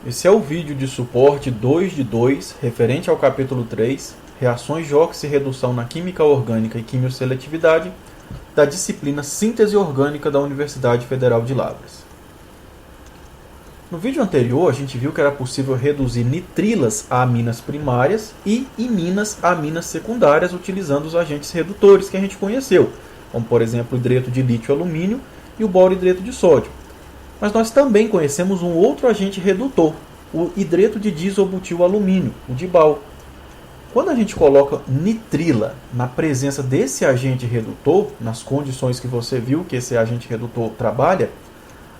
Esse é o vídeo de suporte 2 de 2, referente ao capítulo 3, Reações de oxirredução na Química Orgânica e Quimioseletividade, da disciplina Síntese Orgânica da Universidade Federal de Lavras. No vídeo anterior, a gente viu que era possível reduzir nitrilas a aminas primárias e iminas a aminas secundárias utilizando os agentes redutores que a gente conheceu, como por exemplo o hidreto de lítio-alumínio e o borhidreto de sódio. Mas nós também conhecemos um outro agente redutor, o hidreto de diisobutil-alumínio, o DIBAL. Quando a gente coloca nitrila na presença desse agente redutor, nas condições que você viu que esse agente redutor trabalha,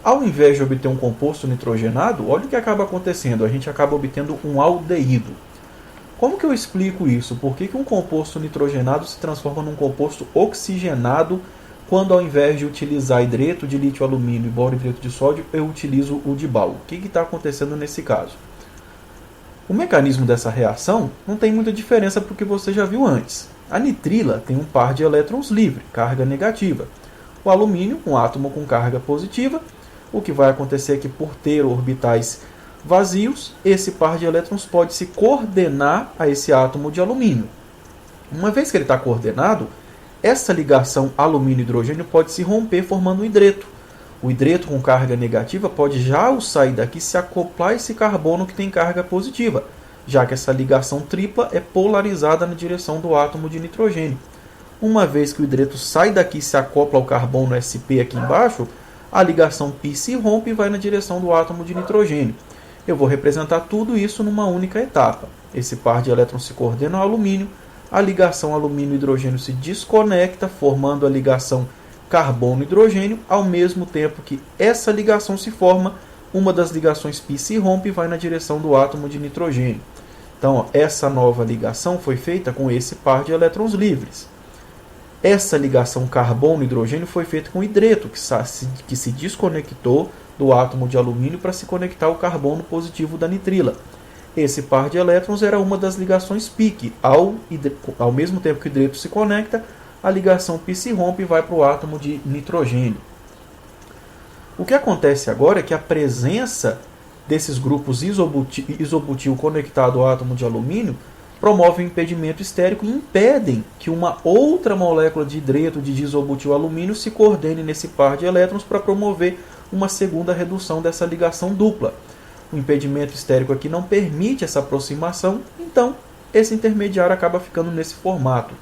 ao invés de obter um composto nitrogenado, olha o que acaba acontecendo, a gente acaba obtendo um aldeído. Como que eu explico isso? Por que um composto nitrogenado se transforma num composto oxigenado quando ao invés de utilizar hidreto de lítio-alumínio e borhidreto de sódio, eu utilizo o DIBAL? O que está acontecendo nesse caso? O mecanismo dessa reação não tem muita diferença para o que você já viu antes. A nitrila tem um par de elétrons livre, carga negativa. O alumínio, um átomo com carga positiva. O que vai acontecer é que, por ter orbitais vazios, esse par de elétrons pode se coordenar a esse átomo de alumínio. Uma vez que ele está coordenado, essa ligação alumínio-hidrogênio pode se romper formando um hidreto. O hidreto com carga negativa pode já ao sair daqui se acoplar a esse carbono que tem carga positiva, já que essa ligação tripla é polarizada na direção do átomo de nitrogênio. Uma vez que o hidreto sai daqui e se acopla ao carbono SP aqui embaixo, a ligação π se rompe e vai na direção do átomo de nitrogênio. Eu vou representar tudo isso numa única etapa. Esse par de elétrons se coordena ao alumínio, a ligação alumínio-hidrogênio se desconecta, formando a ligação carbono-hidrogênio, ao mesmo tempo que essa ligação se forma, uma das ligações π se rompe e vai na direção do átomo de nitrogênio. Então, essa nova ligação foi feita com esse par de elétrons livres. Essa ligação carbono-hidrogênio foi feita com hidreto, que se desconectou do átomo de alumínio para se conectar ao carbono positivo da nitrila. Esse par de elétrons era uma das ligações π. Ao mesmo tempo que o hidreto se conecta, a ligação π se rompe e vai para o átomo de nitrogênio. O que acontece agora é que a presença desses grupos isobutil conectado ao átomo de alumínio promove um impedimento estérico e impedem que uma outra molécula de hidreto de diisobutil-alumínio se coordene nesse par de elétrons para promover uma segunda redução dessa ligação dupla. O impedimento estérico aqui não permite essa aproximação, então esse intermediário acaba ficando nesse formato.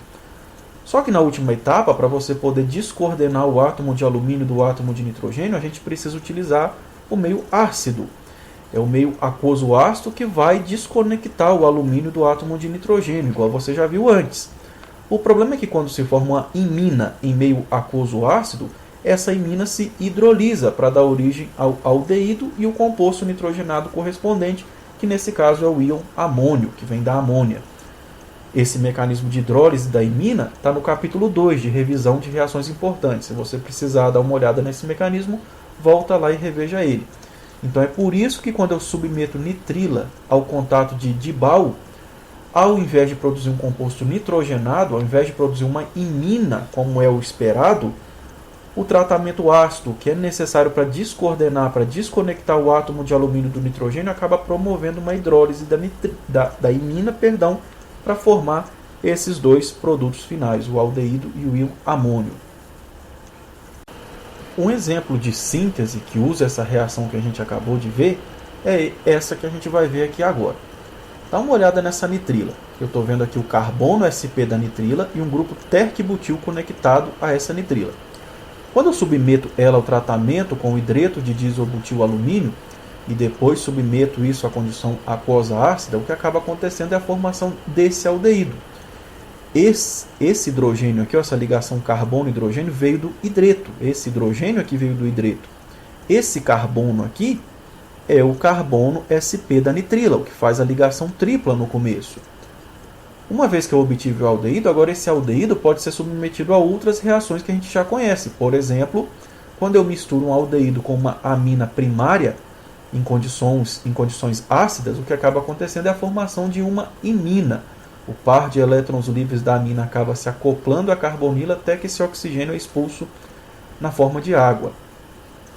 Só que na última etapa, para você poder descoordenar o átomo de alumínio do átomo de nitrogênio, a gente precisa utilizar o meio ácido. É o meio aquoso ácido que vai desconectar o alumínio do átomo de nitrogênio, igual você já viu antes. O problema é que quando se forma uma imina em meio aquoso ácido, essa imina se hidrolisa para dar origem ao aldeído e o composto nitrogenado correspondente, que nesse caso é o íon amônio, que vem da amônia. Esse mecanismo de hidrólise da imina está no capítulo 2 de revisão de reações importantes. Se você precisar dar uma olhada nesse mecanismo, volta lá e reveja ele. Então é por isso que quando eu submeto nitrila ao contato de DIBAL, ao invés de produzir um composto nitrogenado, ao invés de produzir uma imina, como é o esperado, o tratamento ácido, que é necessário para descoordenar, para desconectar o átomo de alumínio do nitrogênio, acaba promovendo uma hidrólise da imina, para formar esses dois produtos finais, o aldeído e o íon amônio. Um exemplo de síntese que usa essa reação que a gente acabou de ver é essa que a gente vai ver aqui agora. Dá uma olhada nessa nitrila. Eu estou vendo aqui o carbono SP da nitrila e um grupo terquibutil conectado a essa nitrila. Quando eu submeto ela ao tratamento com o hidreto de diisobutil-alumínio e depois submeto isso à condição aquosa ácida, o que acaba acontecendo é a formação desse aldeído. Esse hidrogênio aqui, essa ligação carbono-hidrogênio, veio do hidreto. Esse hidrogênio aqui veio do hidreto. Esse carbono aqui é o carbono SP da nitrila, o que faz a ligação tripla no começo. Uma vez que eu obtive o aldeído, agora esse aldeído pode ser submetido a outras reações que a gente já conhece. Por exemplo, quando eu misturo um aldeído com uma amina primária, em condições ácidas, o que acaba acontecendo é a formação de uma imina. O par de elétrons livres da amina acaba se acoplando à carbonila até que esse oxigênio é expulso na forma de água.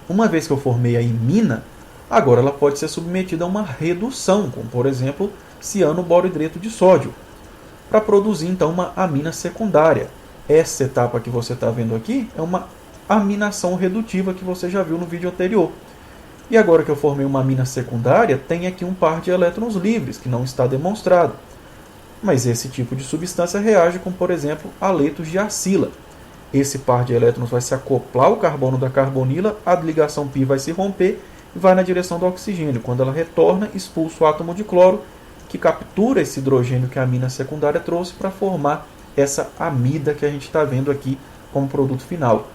Uma vez que eu formei a imina, Agora ela pode ser submetida a uma redução, como por exemplo cianoboridreto de sódio, para produzir então uma amina secundária. Essa etapa que você está vendo aqui é uma aminação redutiva que você já viu no vídeo anterior. E agora que eu formei uma amina secundária, tem aqui um par de elétrons livres, que não está demonstrado. Mas esse tipo de substância reage com, por exemplo, haletos de acila. Esse par de elétrons vai se acoplar ao carbono da carbonila, a ligação π vai se romper e vai na direção do oxigênio. Quando ela retorna, expulsa o átomo de cloro, que captura esse hidrogênio que a amina secundária trouxe para formar essa amida que a gente está vendo aqui como produto final.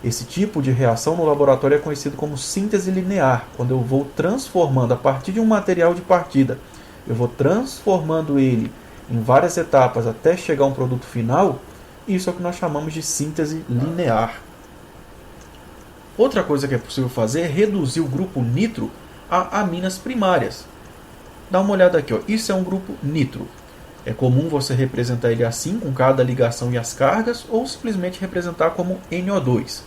Esse tipo de reação no laboratório é conhecido como síntese linear, quando eu vou transformando a partir de um material de partida, eu vou transformando ele em várias etapas até chegar a um produto final. Isso é o que nós chamamos de síntese linear. Outra coisa que é possível fazer é reduzir o grupo nitro a aminas primárias. Dá uma olhada aqui, ó. Isso é um grupo nitro. É comum você representar ele assim, com cada ligação e as cargas, ou simplesmente representar como NO2.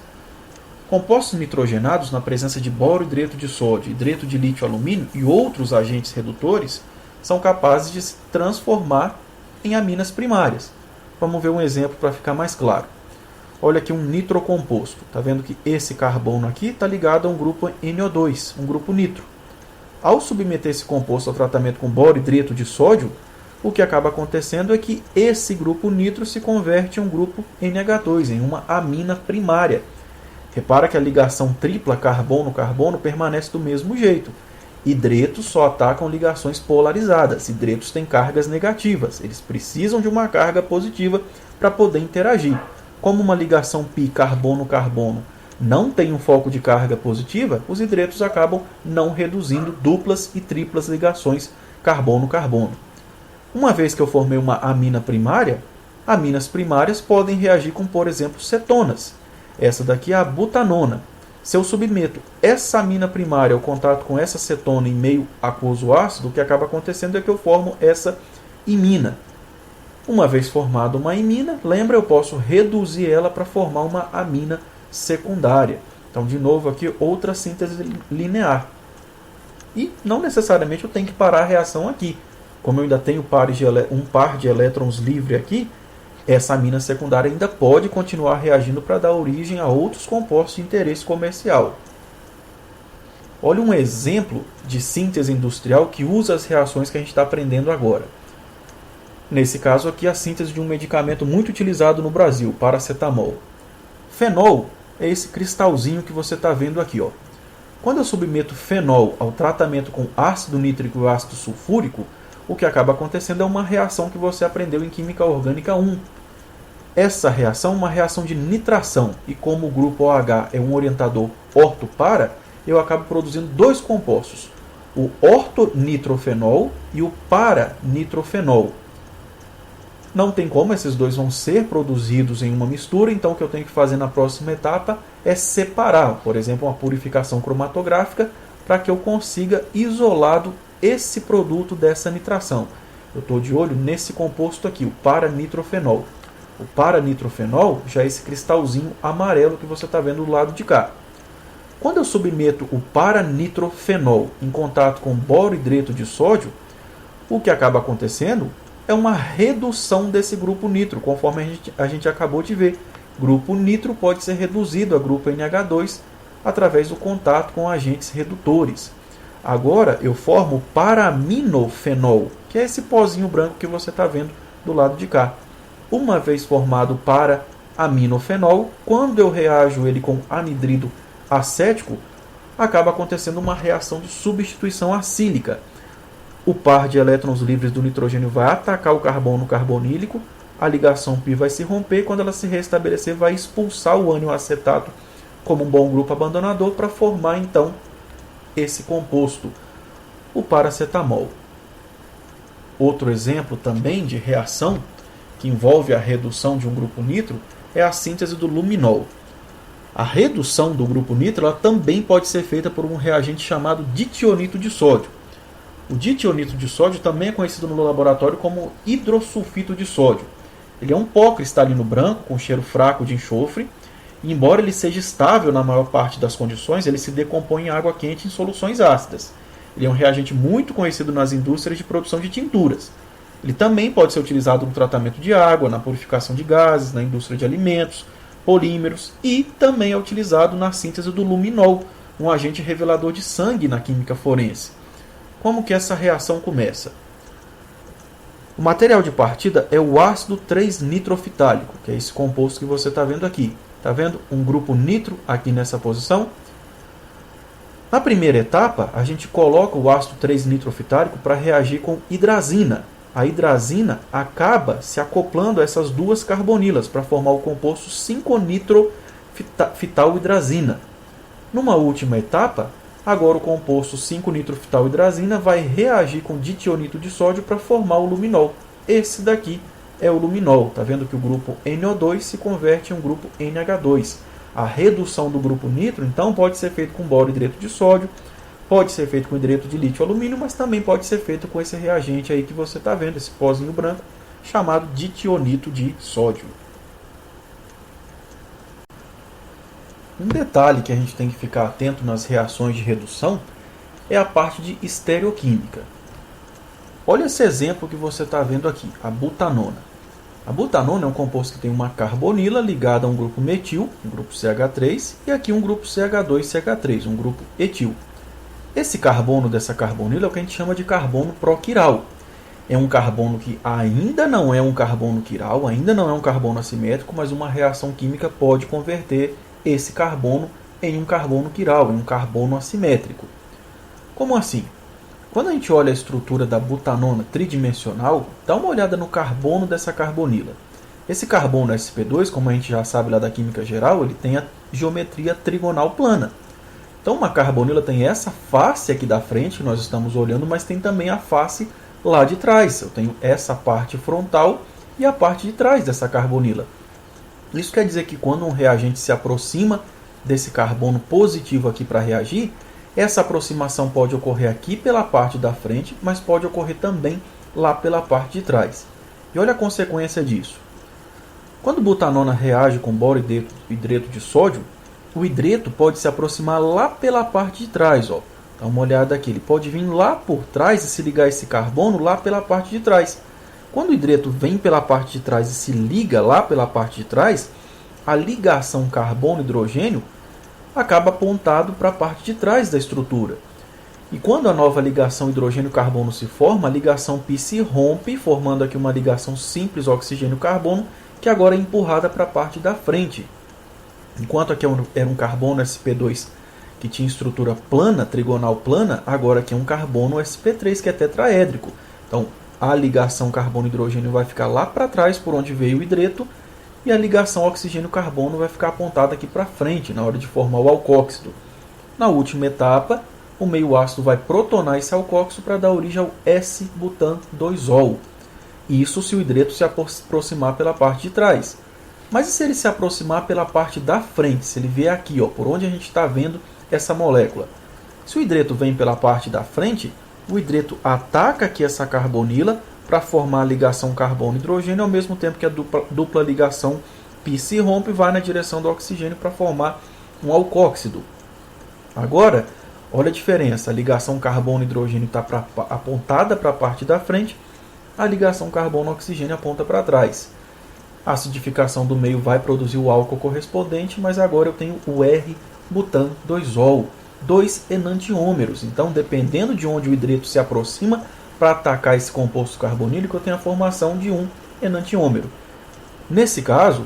Compostos nitrogenados na presença de boro-hidreto de sódio, hidreto de lítio-alumínio e outros agentes redutores são capazes de se transformar em aminas primárias. Vamos ver um exemplo para ficar mais claro. Olha aqui um nitrocomposto. Está vendo que esse carbono aqui está ligado a um grupo NO2, um grupo nitro. Ao submeter esse composto ao tratamento com boro-hidreto de sódio, o que acaba acontecendo é que esse grupo nitro se converte em um grupo NH2, em uma amina primária. Repara que a ligação tripla carbono-carbono permanece do mesmo jeito. Hidretos só atacam ligações polarizadas. Hidretos têm cargas negativas. Eles precisam de uma carga positiva para poder interagir. Como uma ligação π carbono-carbono não tem um foco de carga positiva, os hidretos acabam não reduzindo duplas e triplas ligações carbono-carbono. Uma vez que eu formei uma amina primária, aminas primárias podem reagir com, por exemplo, cetonas. Essa daqui é a butanona. Se eu submeto essa amina primária ao contato com essa cetona em meio aquoso ácido, o que acaba acontecendo é que eu formo essa imina. Uma vez formada uma imina, lembra, eu posso reduzir ela para formar uma amina secundária. Então, de novo aqui, outra síntese linear. E não necessariamente eu tenho que parar a reação aqui. Como eu ainda tenho um par de elétrons livre aqui, essa amina secundária ainda pode continuar reagindo para dar origem a outros compostos de interesse comercial. Olha um exemplo de síntese industrial que usa as reações que a gente está aprendendo agora. Nesse caso aqui, a síntese de um medicamento muito utilizado no Brasil, paracetamol. Fenol é esse cristalzinho que você está vendo aqui, ó. Quando eu submeto fenol ao tratamento com ácido nítrico e ácido sulfúrico, o que acaba acontecendo é uma reação que você aprendeu em Química Orgânica 1. Essa reação é uma reação de nitração, e como o grupo OH é um orientador orto-para, eu acabo produzindo dois compostos, o ortonitrofenol e o para-nitrofenol. Não tem como, esses dois vão ser produzidos em uma mistura, então o que eu tenho que fazer na próxima etapa é separar, por exemplo, uma purificação cromatográfica, para que eu consiga isolado esse produto dessa nitração. Eu estou de olho nesse composto aqui, o para-nitrofenol. O para-nitrofenol já é esse cristalzinho amarelo que você está vendo do lado de cá. Quando eu submeto o para-nitrofenol em contato com boro-hidreto de sódio, o que acaba acontecendo é uma redução desse grupo nitro, conforme a gente acabou de ver. Grupo nitro pode ser reduzido a grupo NH2 através do contato com agentes redutores. Agora eu formo o para-aminofenol, que é esse pozinho branco que você está vendo do lado de cá. Uma vez formado o para-aminofenol, quando eu reajo ele com anidrido acético, acaba acontecendo uma reação de substituição acílica. O par de elétrons livres do nitrogênio vai atacar o carbono carbonílico, a ligação π vai se romper e quando ela se restabelecer vai expulsar o ânion acetato como um bom grupo abandonador para formar então esse composto, o paracetamol. Outro exemplo também de reação que envolve a redução de um grupo nitro é a síntese do luminol. A redução do grupo nitro ela também pode ser feita por um reagente chamado ditionito de sódio. O ditionito de sódio também é conhecido no laboratório como hidrossulfito de sódio. Ele é um pó cristalino branco com cheiro fraco de enxofre E, embora ele seja estável na maior parte das condições, ele se decompõe em água quente em soluções ácidas. Ele é um reagente muito conhecido nas indústrias de produção de tinturas. Ele também pode ser utilizado no tratamento de água, na purificação de gases, na indústria de alimentos, polímeros e também é utilizado na síntese do luminol, um agente revelador de sangue na química forense. Como que essa reação começa? O material de partida é o ácido 3-nitrofitálico, que é esse composto que você está vendo aqui. Está vendo um grupo nitro aqui nessa posição? Na primeira etapa, a gente coloca o ácido 3-nitrofitálico para reagir com hidrazina. A hidrazina acaba se acoplando a essas duas carbonilas para formar o composto 5-nitrofitалhidrazina. Numa última etapa, agora o composto 5-nitrofitалhidrazina vai reagir com ditionito de sódio para formar o luminol. Esse daqui é o luminol. Está vendo que o grupo NO2 se converte em um grupo NH2. A redução do grupo nitro, então, pode ser feito com boro-hidreto de sódio, pode ser feito com hidreto de lítio-alumínio, mas também pode ser feito com esse reagente aí que você está vendo, esse pozinho branco, chamado ditionito de sódio. Um detalhe que a gente tem que ficar atento nas reações de redução é a parte de estereoquímica. Olha esse exemplo que você está vendo aqui, a butanona. A butanona é um composto que tem uma carbonila ligada a um grupo metil, um grupo CH3, e aqui um grupo CH2CH3, um grupo etil. Esse carbono dessa carbonila é o que a gente chama de carbono proquiral. É um carbono que ainda não é um carbono quiral, ainda não é um carbono assimétrico, mas uma reação química pode converter esse carbono em um carbono quiral, em um carbono assimétrico. Como assim? Quando a gente olha a estrutura da butanona tridimensional, dá uma olhada no carbono dessa carbonila. Esse carbono sp2, como a gente já sabe lá da química geral, ele tem a geometria trigonal plana. Então uma carbonila tem essa face aqui da frente, que nós estamos olhando, mas tem também a face lá de trás. Eu tenho essa parte frontal e a parte de trás dessa carbonila. Isso quer dizer que quando um reagente se aproxima desse carbono positivo aqui para reagir, essa aproximação pode ocorrer aqui pela parte da frente, mas pode ocorrer também lá pela parte de trás. E olha a consequência disso. Quando butanona reage com boro-hidreto de sódio, o hidreto pode se aproximar lá pela parte de trás. Ó. Dá uma olhada aqui, ele pode vir lá por trás e se ligar a esse carbono lá pela parte de trás. Quando o hidreto vem pela parte de trás e se liga lá pela parte de trás, a ligação carbono-hidrogênio acaba apontado para a parte de trás da estrutura. E quando a nova ligação hidrogênio-carbono se forma, a ligação π se rompe, formando aqui uma ligação simples oxigênio-carbono, que agora é empurrada para a parte da frente. Enquanto aqui era um carbono sp2 que tinha estrutura plana, trigonal plana, agora aqui é um carbono sp3 que é tetraédrico. Então, a ligação carbono-hidrogênio vai ficar lá para trás, por onde veio o hidreto, e a ligação oxigênio-carbono vai ficar apontada aqui para frente, na hora de formar o alcóxido. Na última etapa, o meio ácido vai protonar esse alcóxido para dar origem ao S-butan-2-ol. Isso se o hidreto se aproximar pela parte de trás. Mas e se ele se aproximar pela parte da frente? Se ele vier aqui, ó, por onde a gente está vendo essa molécula. Se o hidreto vem pela parte da frente, o hidreto ataca aqui essa carbonila para formar a ligação carbono-hidrogênio, ao mesmo tempo que a dupla ligação π se rompe e vai na direção do oxigênio para formar um alcóxido. Agora, olha a diferença. A ligação carbono-hidrogênio está apontada para a parte da frente, a ligação carbono-oxigênio aponta para trás. A acidificação do meio vai produzir o álcool correspondente, mas agora eu tenho o R-butan-2-ol, 2 enantiômeros. Então, dependendo de onde o hidreto se aproxima para atacar esse composto carbonílico, eu tenho a formação de um enantiômero. Nesse caso,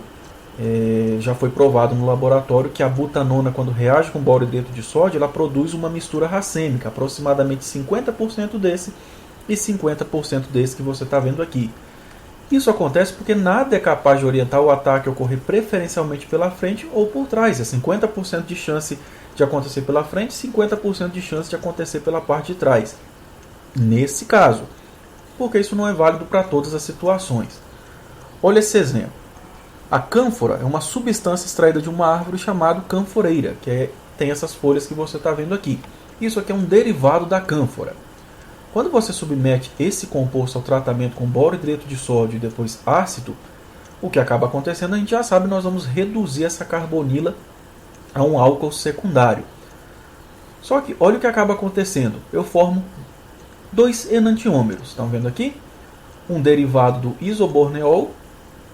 já foi provado no laboratório que a butanona, quando reage com boro-hidreto de sódio, ela produz uma mistura racêmica, aproximadamente 50% desse e 50% desse que você está vendo aqui. Isso acontece porque nada é capaz de orientar o ataque a ocorrer preferencialmente pela frente ou por trás. É 50% de chance de acontecer pela frente, 50% de chance de acontecer pela parte de trás. Nesse caso, porque isso não é válido para todas as situações. Olha esse exemplo. A cânfora é uma substância extraída de uma árvore chamada canforeira, que tem essas folhas que você está vendo aqui. Isso aqui é um derivado da cânfora. Quando você submete esse composto ao tratamento com boro-hidreto de sódio e depois ácido, O que acaba acontecendo, a gente já sabe, nós vamos reduzir essa carbonila a um álcool secundário. Só que olha o que acaba acontecendo. Eu formo dois enantiômeros. Estão vendo aqui? Um derivado do isoborneol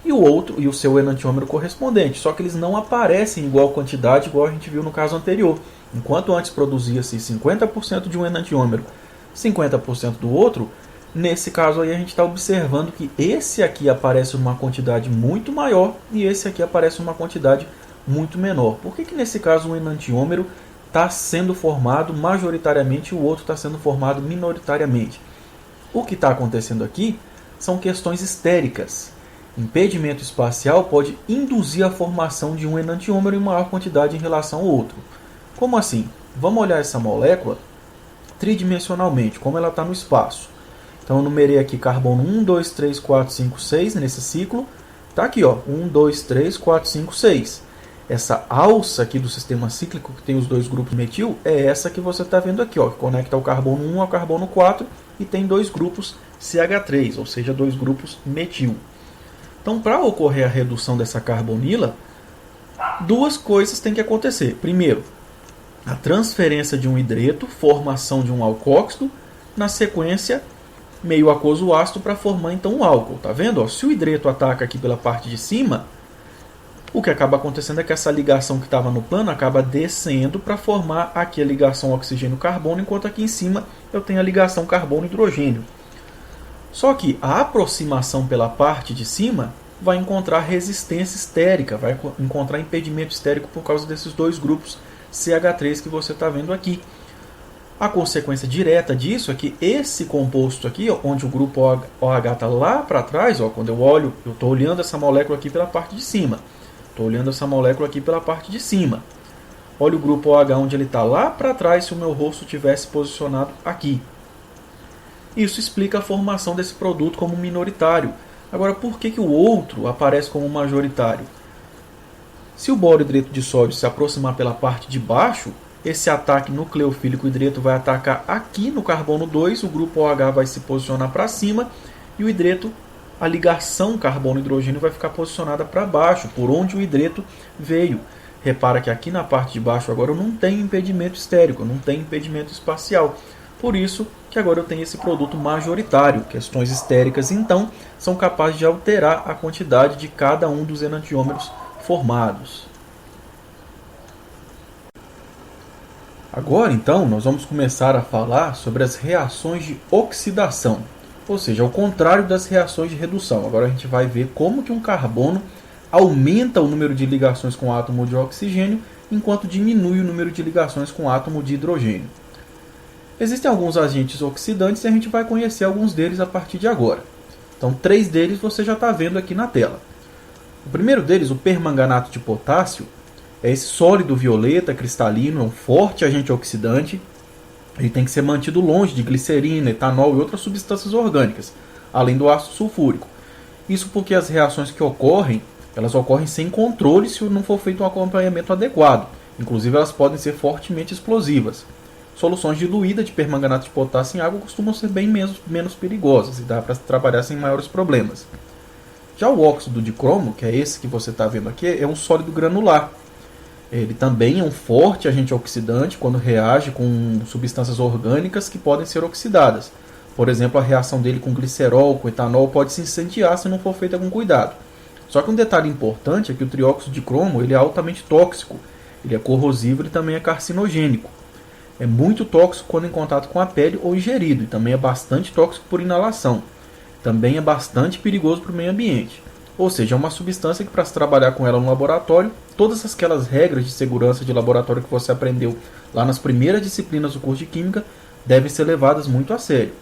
e o outro e o seu enantiômero correspondente. Só que eles não aparecem em igual quantidade, igual a gente viu no caso anterior. Enquanto antes produzia-se 50% de um enantiômero, 50% do outro, nesse caso aí a gente está observando que esse aqui aparece uma quantidade muito maior e esse aqui aparece uma quantidade muito menor. Por que nesse caso um enantiômero está sendo formado majoritariamente e o outro está sendo formado minoritariamente? O que está acontecendo aqui são questões estéricas. Impedimento espacial pode induzir a formação de um enantiômero em maior quantidade em relação ao outro. Como assim? Vamos olhar essa molécula tridimensionalmente, como ela está no espaço. Então eu numerei aqui carbono 1, 2, 3, 4, 5, 6 nesse ciclo. Está aqui, ó, 1, 2, 3, 4, 5, 6. Essa alça aqui do sistema cíclico, que tem os dois grupos metil, é essa que você está vendo aqui, ó, que conecta o carbono 1 ao carbono 4 e tem dois grupos CH3, ou seja, dois grupos metil. Então, para ocorrer a redução dessa carbonila, duas coisas têm que acontecer. Primeiro, a transferência de um hidreto, formação de um alcóxido, na sequência, meio aquoso ácido para formar então um álcool. Tá vendo? Ó, se o hidreto ataca aqui pela parte de cima, o que acaba acontecendo é que essa ligação que estava no plano acaba descendo para formar aqui a ligação oxigênio-carbono, enquanto aqui em cima eu tenho a ligação carbono-hidrogênio. Só que a aproximação pela parte de cima vai encontrar resistência estérica, vai encontrar impedimento estérico por causa desses dois grupos CH3 que você está vendo aqui. A consequência direta disso é que esse composto aqui, ó, onde o grupo OH está lá para trás, ó, quando eu olho, eu estou olhando essa molécula aqui pela parte de cima. Estou olhando essa molécula aqui pela parte de cima. Olha o grupo OH onde ele está lá para trás se o meu rosto tivesse posicionado aqui. Isso explica a formação desse produto como minoritário. Agora, por que o outro aparece como majoritário? Se o boro-hidreto de sódio se aproximar pela parte de baixo, esse ataque nucleofílico hidreto vai atacar aqui no carbono 2, o grupo OH vai se posicionar para cima e o hidreto, a ligação carbono-hidrogênio vai ficar posicionada para baixo, por onde o hidreto veio. Repara que aqui na parte de baixo agora eu não tenho impedimento estérico, eu não tenho impedimento espacial. Por isso que agora eu tenho esse produto majoritário. Questões estéricas, então, são capazes de alterar a quantidade de cada um dos enantiômeros formados. Agora, então, nós vamos começar a falar sobre as reações de oxidação, ou seja, ao contrário das reações de redução. Agora a gente vai ver como que um carbono aumenta o número de ligações com átomo de oxigênio, enquanto diminui o número de ligações com átomo de hidrogênio. Existem alguns agentes oxidantes e a gente vai conhecer alguns deles a partir de agora. Então, 3 deles você já está vendo aqui na tela. O primeiro deles, o permanganato de potássio, é esse sólido violeta cristalino, é um forte agente oxidante. Ele tem que ser mantido longe de glicerina, etanol e outras substâncias orgânicas, além do ácido sulfúrico. Isso porque as reações que ocorrem, elas ocorrem sem controle se não for feito um acompanhamento adequado. Inclusive, elas podem ser fortemente explosivas. Soluções diluídas de permanganato de potássio em água costumam ser bem menos perigosas e dá para trabalhar sem maiores problemas. Já o óxido de cromo, que é esse que você está vendo aqui, é um sólido granular. Ele também é um forte agente oxidante quando reage com substâncias orgânicas que podem ser oxidadas. Por exemplo, a reação dele com glicerol, com etanol, pode se incendiar se não for feita com cuidado. Só que um detalhe importante é que o trióxido de cromo ele é altamente tóxico, ele é corrosivo e também é carcinogênico. É muito tóxico quando em contato com a pele ou ingerido, e também é bastante tóxico por inalação. Também é bastante perigoso para o meio ambiente. Ou seja, é uma substância que para se trabalhar com ela no laboratório, todas aquelas regras de segurança de laboratório que você aprendeu lá nas primeiras disciplinas do curso de Química devem ser levadas muito a sério.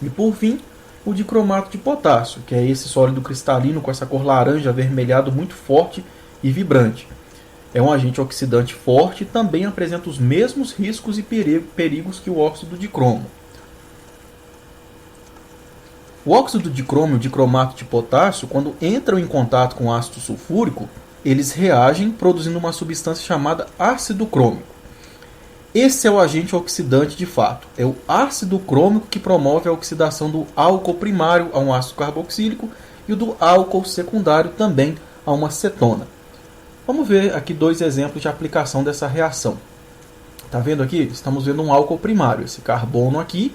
E por fim, o dicromato de potássio, que é esse sólido cristalino com essa cor laranja avermelhado muito forte e vibrante. É um agente oxidante forte e também apresenta os mesmos riscos e perigos que o óxido de cromo. O óxido de cromo e o dicromato de potássio, quando entram em contato com ácido sulfúrico, eles reagem produzindo uma substância chamada ácido crômico. Esse é o agente oxidante de fato. É o ácido crômico que promove a oxidação do álcool primário a um ácido carboxílico e o do álcool secundário também a uma cetona. Vamos ver aqui dois exemplos de aplicação dessa reação. Está vendo aqui? Estamos vendo um álcool primário. Esse carbono aqui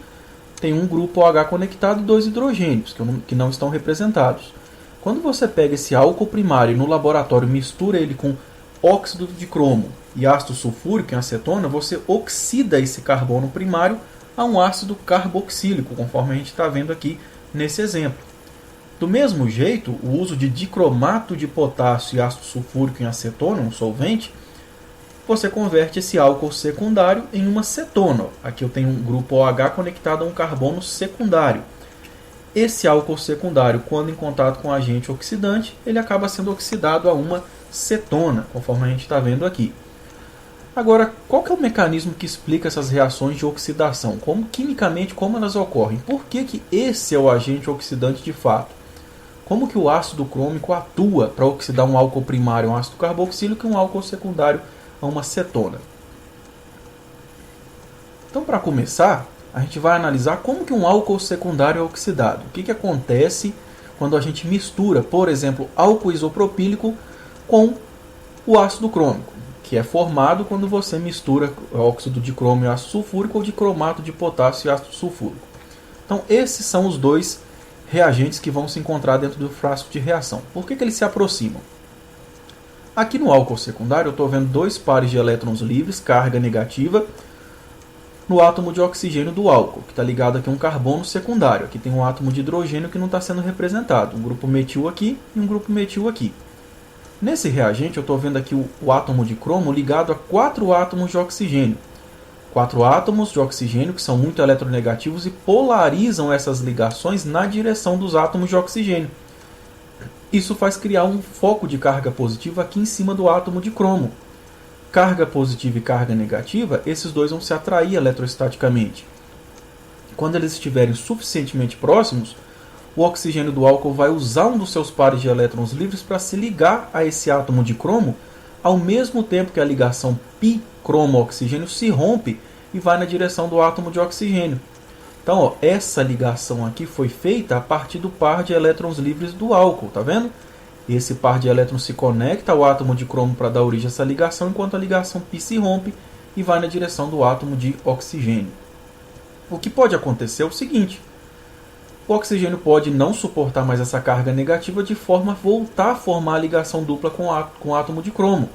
tem um grupo OH conectado e dois hidrogênios, que não estão representados. Quando você pega esse álcool primário e no laboratório mistura ele com óxido de cromo e ácido sulfúrico em acetona, você oxida esse carbono primário a um ácido carboxílico, conforme a gente está vendo aqui nesse exemplo. Do mesmo jeito, o uso de dicromato de potássio e ácido sulfúrico em acetona, um solvente, você converte esse álcool secundário em uma cetona. Aqui eu tenho um grupo OH conectado a um carbono secundário. Esse álcool secundário, quando em contato com o agente oxidante, ele acaba sendo oxidado a uma cetona, conforme a gente está vendo aqui. Agora, qual que é o mecanismo que explica essas reações de oxidação? Quimicamente, como elas ocorrem? Por que esse é o agente oxidante de fato? Como que o ácido crômico atua para oxidar um álcool primário a um ácido carboxílico e um álcool secundário a uma cetona? Então, para começar, a gente vai analisar como que um álcool secundário é oxidado. O que acontece quando a gente mistura, por exemplo, álcool isopropílico com o ácido crômico, que é formado quando você mistura óxido de cromo e ácido sulfúrico ou de cromato de potássio e ácido sulfúrico. Então, esses são os dois reagentes que vão se encontrar dentro do frasco de reação. Por que eles se aproximam? Aqui no álcool secundário, eu estou vendo dois pares de elétrons livres, carga negativa, no átomo de oxigênio do álcool, que está ligado aqui a um carbono secundário. Aqui tem um átomo de hidrogênio que não está sendo representado, um grupo metil aqui e um grupo metil aqui. Nesse reagente, eu estou vendo aqui o átomo de cromo ligado a 4 átomos de oxigênio. 4 átomos de oxigênio que são muito eletronegativos e polarizam essas ligações na direção dos átomos de oxigênio. Isso faz criar um foco de carga positiva aqui em cima do átomo de cromo. Carga positiva e carga negativa, esses dois vão se atrair eletrostaticamente. Quando eles estiverem suficientemente próximos, o oxigênio do álcool vai usar um dos seus pares de elétrons livres para se ligar a esse átomo de cromo, ao mesmo tempo que a ligação pi-cromo-oxigênio se rompe e vai na direção do átomo de oxigênio. Então, essa ligação aqui foi feita a partir do par de elétrons livres do álcool, tá vendo? Esse par de elétrons se conecta ao átomo de cromo para dar origem a essa ligação, enquanto a ligação π se rompe e vai na direção do átomo de oxigênio. O que pode acontecer é o seguinte: o oxigênio pode não suportar mais essa carga negativa de forma a voltar a formar a ligação dupla com o átomo de cromo.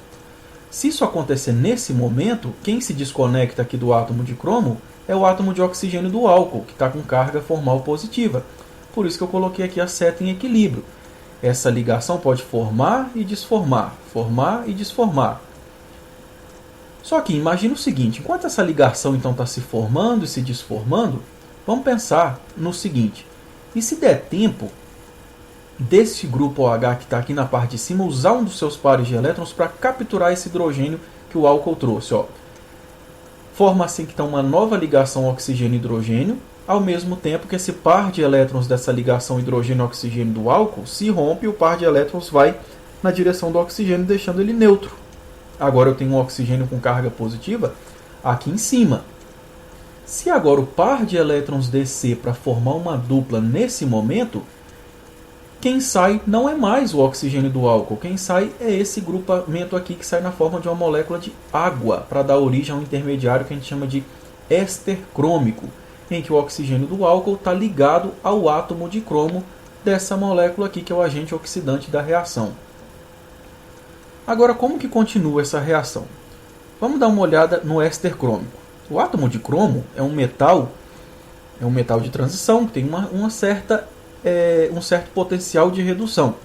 Se isso acontecer nesse momento, quem se desconecta aqui do átomo de cromo é o átomo de oxigênio do álcool, que está com carga formal positiva. Por isso que eu coloquei aqui a seta em equilíbrio. Essa ligação pode formar e desformar, formar e desformar. Só que imagina o seguinte: enquanto essa ligação então está se formando e se desformando, vamos pensar no seguinte: e se der tempo desse grupo OH que está aqui na parte de cima usar um dos seus pares de elétrons para capturar esse hidrogênio que o álcool trouxe? Forma assim que então uma nova ligação oxigênio-hidrogênio, ao mesmo tempo que esse par de elétrons dessa ligação hidrogênio-oxigênio do álcool se rompe e o par de elétrons vai na direção do oxigênio, deixando ele neutro. Agora eu tenho um oxigênio com carga positiva aqui em cima. Se agora o par de elétrons descer para formar uma dupla nesse momento, quem sai não é mais o oxigênio do álcool. Quem sai é esse grupamento aqui que sai na forma de uma molécula de água, para dar origem a um intermediário que a gente chama de éster crômico, em que o oxigênio do álcool está ligado ao átomo de cromo dessa molécula aqui, que é o agente oxidante da reação. Agora, como que continua essa reação? Vamos dar uma olhada no éster crômico. O átomo de cromo é um metal de transição, que tem um certo potencial de redução.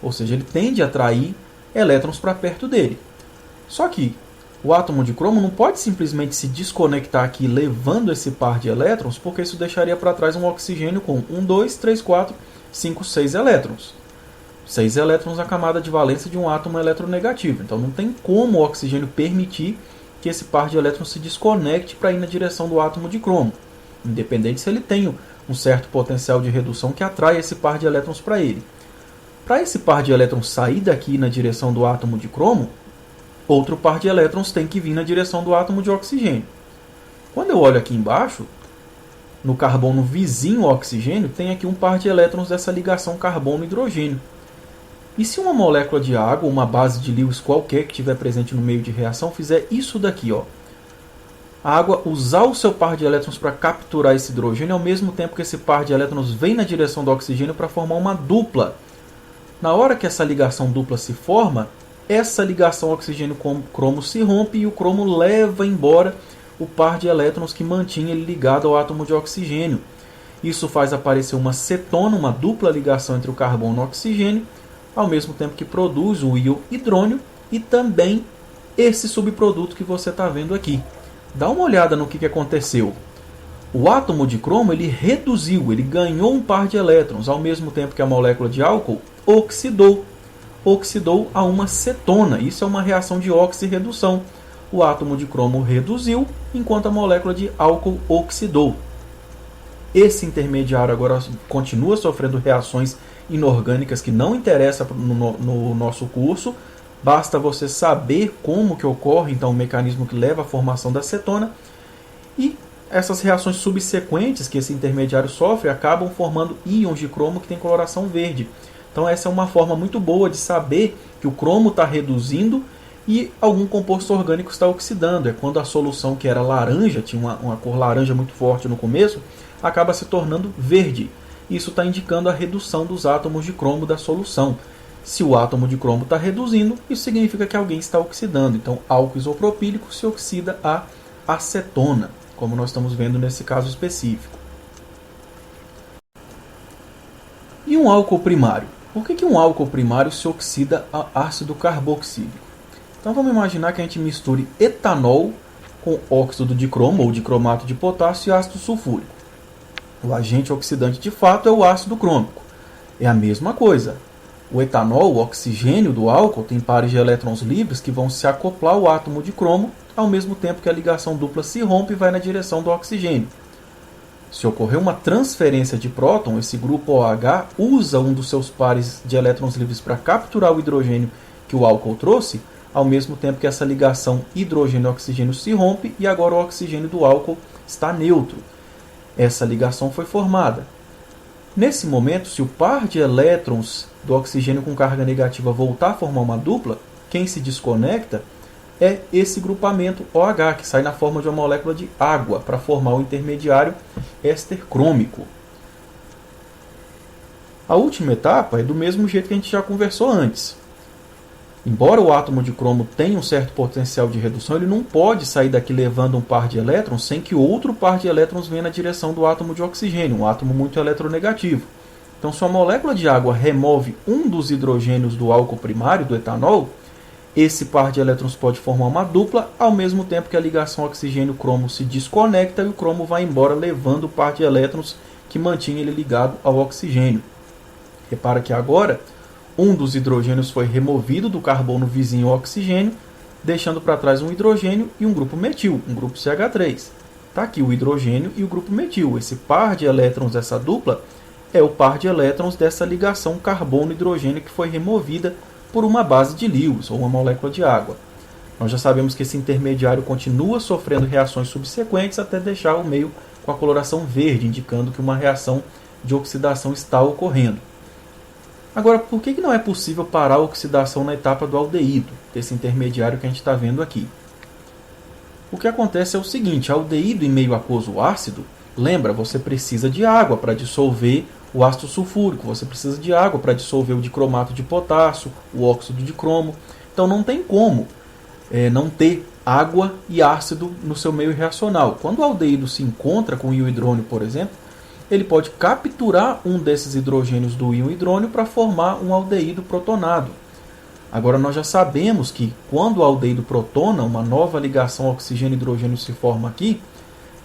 Ou seja, ele tende a atrair elétrons para perto dele. Só que o átomo de cromo não pode simplesmente se desconectar aqui levando esse par de elétrons, porque isso deixaria para trás um oxigênio com 1, 2, 3, 4, 5, 6 elétrons. 6 elétrons na camada de valência de um átomo eletronegativo. Então não tem como o oxigênio permitir que esse par de elétrons se desconecte para ir na direção do átomo de cromo, independente se ele tem um certo potencial de redução que atrai esse par de elétrons para ele. Para esse par de elétrons sair daqui na direção do átomo de cromo, outro par de elétrons tem que vir na direção do átomo de oxigênio. Quando eu olho aqui embaixo, no carbono vizinho ao oxigênio, tem aqui um par de elétrons dessa ligação carbono-hidrogênio. E se uma molécula de água, uma base de Lewis qualquer que estiver presente no meio de reação, fizer isso daqui, ó, a água usar o seu par de elétrons para capturar esse hidrogênio, ao mesmo tempo que esse par de elétrons vem na direção do oxigênio para formar uma dupla. Na hora que essa ligação dupla se forma, essa ligação oxigênio-cromo se rompe e o cromo leva embora o par de elétrons que mantinha ele ligado ao átomo de oxigênio. Isso faz aparecer uma cetona, uma dupla ligação entre o carbono e o oxigênio, ao mesmo tempo que produz o íon hidrônio e também esse subproduto que você está vendo aqui. Dá uma olhada no que aconteceu. O átomo de cromo ele reduziu, ele ganhou um par de elétrons, ao mesmo tempo que a molécula de álcool oxidou a uma cetona. Isso é uma reação de oxirredução. O átomo de cromo reduziu, enquanto a molécula de álcool oxidou. Esse intermediário agora continua sofrendo reações inorgânicas que não interessam no nosso curso. Basta você saber como que ocorre então o mecanismo que leva à formação da cetona. E essas reações subsequentes que esse intermediário sofre acabam formando íons de cromo que tem coloração verde. Então essa é uma forma muito boa de saber que o cromo está reduzindo e algum composto orgânico está oxidando. É quando a solução que era laranja, tinha uma cor laranja muito forte no começo, acaba se tornando verde. Isso está indicando a redução dos átomos de cromo da solução. Se o átomo de cromo está reduzindo, isso significa que alguém está oxidando. Então, álcool isopropílico se oxida a acetona, como nós estamos vendo nesse caso específico. E um álcool primário? Por que um álcool primário se oxida a ácido carboxílico? Então vamos imaginar que a gente misture etanol com óxido de cromo ou de cromato de potássio e ácido sulfúrico. O agente oxidante de fato é o ácido crômico. É a mesma coisa. O etanol, o oxigênio do álcool, tem pares de elétrons livres que vão se acoplar ao átomo de cromo, ao mesmo tempo que a ligação dupla se rompe e vai na direção do oxigênio. Se ocorrer uma transferência de próton, esse grupo OH usa um dos seus pares de elétrons livres para capturar o hidrogênio que o álcool trouxe, ao mesmo tempo que essa ligação hidrogênio-oxigênio se rompe e agora o oxigênio do álcool está neutro. Essa ligação foi formada. Nesse momento, se o par de elétrons do oxigênio com carga negativa voltar a formar uma dupla, quem se desconecta é esse grupamento OH, que sai na forma de uma molécula de água para formar o intermediário éster crômico. A última etapa é do mesmo jeito que a gente já conversou antes. Embora o átomo de cromo tenha um certo potencial de redução, ele não pode sair daqui levando um par de elétrons sem que outro par de elétrons venha na direção do átomo de oxigênio, um átomo muito eletronegativo. Então, se a molécula de água remove um dos hidrogênios do álcool primário, do etanol, esse par de elétrons pode formar uma dupla, ao mesmo tempo que a ligação oxigênio-cromo se desconecta e o cromo vai embora levando o par de elétrons que mantinha ele ligado ao oxigênio. Repara que agora um dos hidrogênios foi removido do carbono vizinho ao oxigênio, deixando para trás um hidrogênio e um grupo metil, um grupo CH3. Está aqui o hidrogênio e o grupo metil. Esse par de elétrons dessa dupla é o par de elétrons dessa ligação carbono-hidrogênio que foi removida por uma base de Lewis, ou uma molécula de água. Nós já sabemos que esse intermediário continua sofrendo reações subsequentes até deixar o meio com a coloração verde, indicando que uma reação de oxidação está ocorrendo. Agora, por que não é possível parar a oxidação na etapa do aldeído, desse intermediário que a gente está vendo aqui? O que acontece é o seguinte: aldeído em meio aquoso ácido, lembra, você precisa de água para dissolver o ácido sulfúrico, você precisa de água para dissolver o dicromato de potássio, o óxido de cromo. Então não tem como não ter água e ácido no seu meio reacional. Quando o aldeído se encontra com o íon hidrônio, por exemplo, ele pode capturar um desses hidrogênios do íon hidrônio para formar um aldeído protonado. Agora nós já sabemos que quando o aldeído protona, uma nova ligação oxigênio-hidrogênio se forma aqui,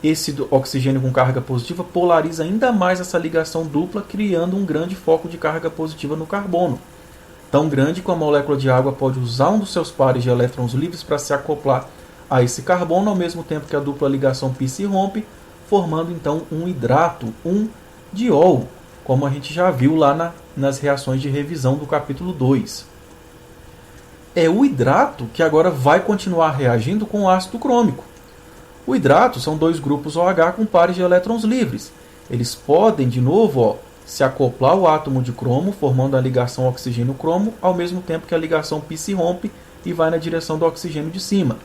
esse oxigênio com carga positiva polariza ainda mais essa ligação dupla, criando um grande foco de carga positiva no carbono. Tão grande que a molécula de água pode usar um dos seus pares de elétrons livres para se acoplar a esse carbono, ao mesmo tempo que a dupla ligação π se rompe, formando então um hidrato, um diol, como a gente já viu lá nas reações de revisão do capítulo 2. É o hidrato que agora vai continuar reagindo com o ácido crômico. O hidrato são dois grupos OH com pares de elétrons livres. Eles podem, de novo, se acoplar ao átomo de cromo, formando a ligação oxigênio-cromo, ao mesmo tempo que a ligação π se rompe e vai na direção do oxigênio de cima.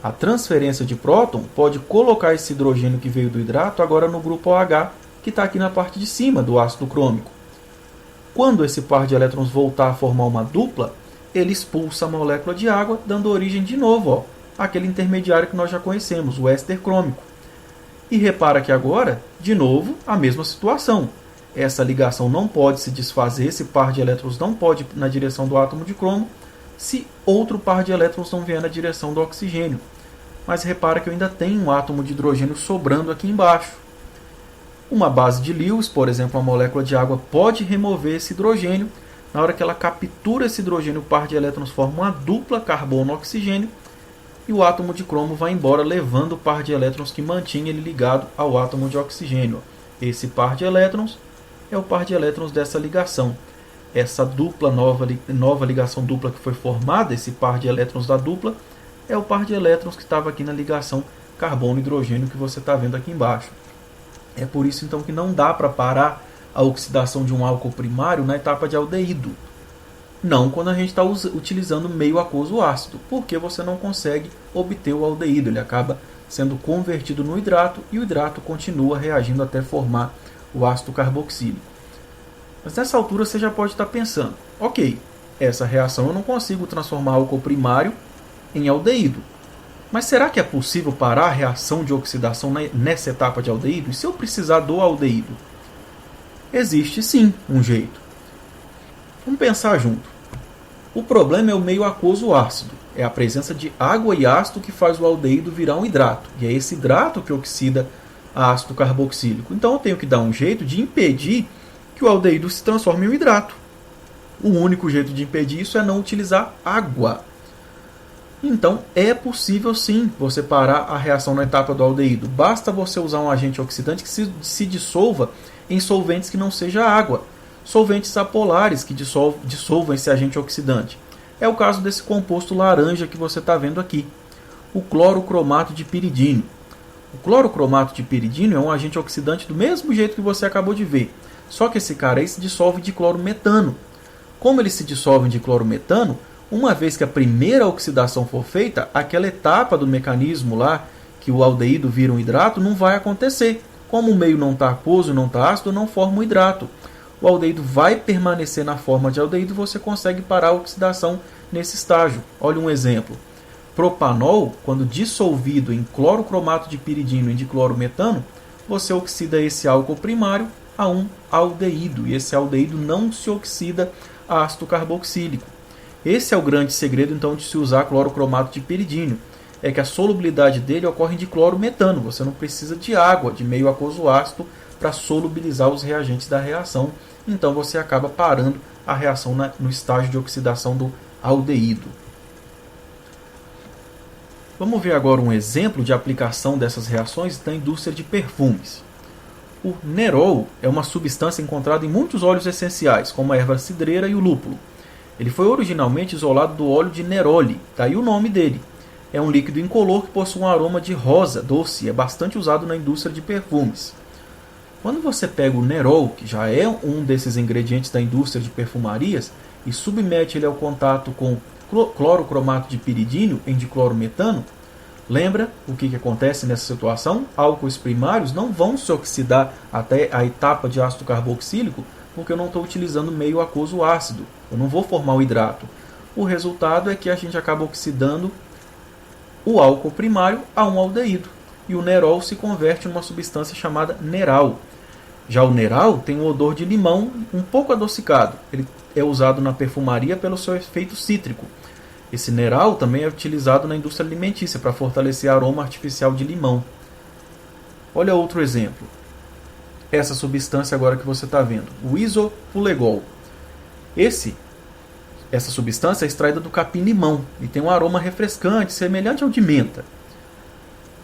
A transferência de próton pode colocar esse hidrogênio que veio do hidrato agora no grupo OH, que está aqui na parte de cima do ácido crômico. Quando esse par de elétrons voltar a formar uma dupla, ele expulsa a molécula de água, dando origem de novo àquele intermediário que nós já conhecemos, o éster crômico. E repara que agora, de novo, a mesma situação. Essa ligação não pode se desfazer, esse par de elétrons não pode ir na direção do átomo de cromo, se outro par de elétrons não vier na direção do oxigênio. Mas repara que eu ainda tenho um átomo de hidrogênio sobrando aqui embaixo. Uma base de Lewis, por exemplo, a molécula de água, pode remover esse hidrogênio. Na hora que ela captura esse hidrogênio, o par de elétrons forma uma dupla carbono-oxigênio e o átomo de cromo vai embora, levando o par de elétrons que mantinha ele ligado ao átomo de oxigênio. Esse par de elétrons é o par de elétrons dessa ligação. Essa dupla nova ligação dupla que foi formada, esse par de elétrons da dupla, é o par de elétrons que estava aqui na ligação carbono-hidrogênio que você está vendo aqui embaixo. É por isso então que não dá para parar a oxidação de um álcool primário na etapa de aldeído. Não quando a gente está utilizando meio aquoso ácido, porque você não consegue obter o aldeído. Ele acaba sendo convertido no hidrato e o hidrato continua reagindo até formar o ácido carboxílico. Mas nessa altura você já pode estar pensando, ok, essa reação eu não consigo transformar álcool primário em aldeído. Mas será que é possível parar a reação de oxidação nessa etapa de aldeído? E se eu precisar do aldeído? Existe sim um jeito. Vamos pensar junto. O problema é o meio aquoso ácido. É a presença de água e ácido que faz o aldeído virar um hidrato. E é esse hidrato que oxida ácido carboxílico. Então eu tenho que dar um jeito de impedir que o aldeído se transforme em um hidrato. O único jeito de impedir isso é não utilizar água. Então é possível sim você parar a reação na etapa do aldeído. Basta você usar um agente oxidante que se dissolva em solventes que não seja água. Solventes apolares que dissolvam esse agente oxidante. É o caso desse composto laranja que você está vendo aqui, o clorocromato de piridínio. O clorocromato de piridínio é um agente oxidante do mesmo jeito que você acabou de ver, só que esse cara aí se dissolve de clorometano. Como ele se dissolve de clorometano, uma vez que a primeira oxidação for feita, aquela etapa do mecanismo lá, que o aldeído vira um hidrato, não vai acontecer. Como o meio não está aquoso, não está ácido, não forma um hidrato. O aldeído vai permanecer na forma de aldeído e você consegue parar a oxidação nesse estágio. Olha um exemplo. Propanol, quando dissolvido em clorocromato de piridínio e de clorometano, você oxida esse álcool primário a um aldeído. E esse aldeído não se oxida a ácido carboxílico. Esse é o grande segredo então de se usar clorocromato de piridínio. É que a solubilidade dele ocorre de clorometano. Você não precisa de água, de meio aquoso ácido, para solubilizar os reagentes da reação. Então você acaba parando a reação no estágio de oxidação do aldeído. Vamos ver agora um exemplo de aplicação dessas reações na indústria de perfumes. O nerol é uma substância encontrada em muitos óleos essenciais, como a erva cidreira e o lúpulo. Ele foi originalmente isolado do óleo de neroli, daí o nome dele. É um líquido incolor que possui um aroma de rosa doce e é bastante usado na indústria de perfumes. Quando você pega o nerol, que já é um desses ingredientes da indústria de perfumarias, e submete ele ao contato com clorocromato de piridínio em diclorometano, lembra o que acontece nessa situação? Álcoois primários não vão se oxidar até a etapa de ácido carboxílico, porque eu não estou utilizando meio aquoso ácido. Eu não vou formar o hidrato. O resultado é que a gente acaba oxidando o álcool primário a um aldeído. E o nerol se converte em uma substância chamada neral. Já o neral tem um odor de limão um pouco adocicado. Ele é usado na perfumaria pelo seu efeito cítrico. Esse neral também é utilizado na indústria alimentícia para fortalecer aroma artificial de limão. Olha outro exemplo. Essa substância agora que você está vendo, o isopulegol. Essa substância é extraída do capim-limão e tem um aroma refrescante, semelhante ao de menta.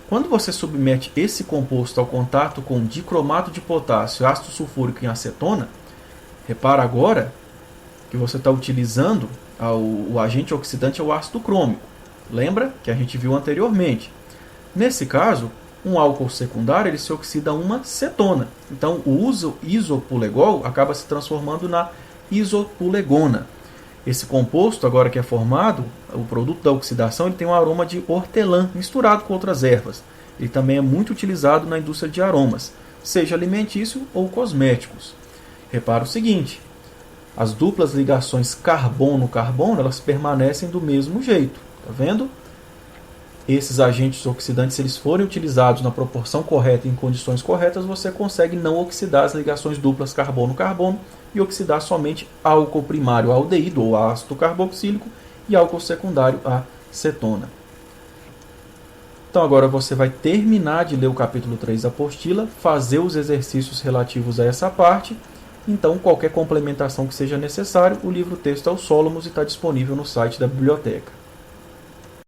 Quando você submete esse composto ao contato com dicromato de potássio, ácido sulfúrico e acetona, repara agora que você está utilizando o agente oxidante é o ácido crômico. Lembra que a gente viu anteriormente. Nesse caso, Um álcool secundário ele se oxida a uma cetona. Então, o isopulegol acaba se transformando na isopulegona. Esse composto, agora que é formado, o produto da oxidação, ele tem um aroma de hortelã misturado com outras ervas. Ele também é muito utilizado na indústria de aromas, seja alimentício ou cosméticos. Repara o seguinte, as duplas ligações carbono-carbono, elas permanecem do mesmo jeito. Tá vendo? Esses agentes oxidantes, se eles forem utilizados na proporção correta e em condições corretas, você consegue não oxidar as ligações duplas carbono-carbono e oxidar somente álcool primário, aldeído ou ácido carboxílico, e álcool secundário, a cetona. Então agora você vai terminar de ler o capítulo 3 da apostila, fazer os exercícios relativos a essa parte. Então, qualquer complementação que seja necessário, o livro-texto é o Solomos e está disponível no site da biblioteca.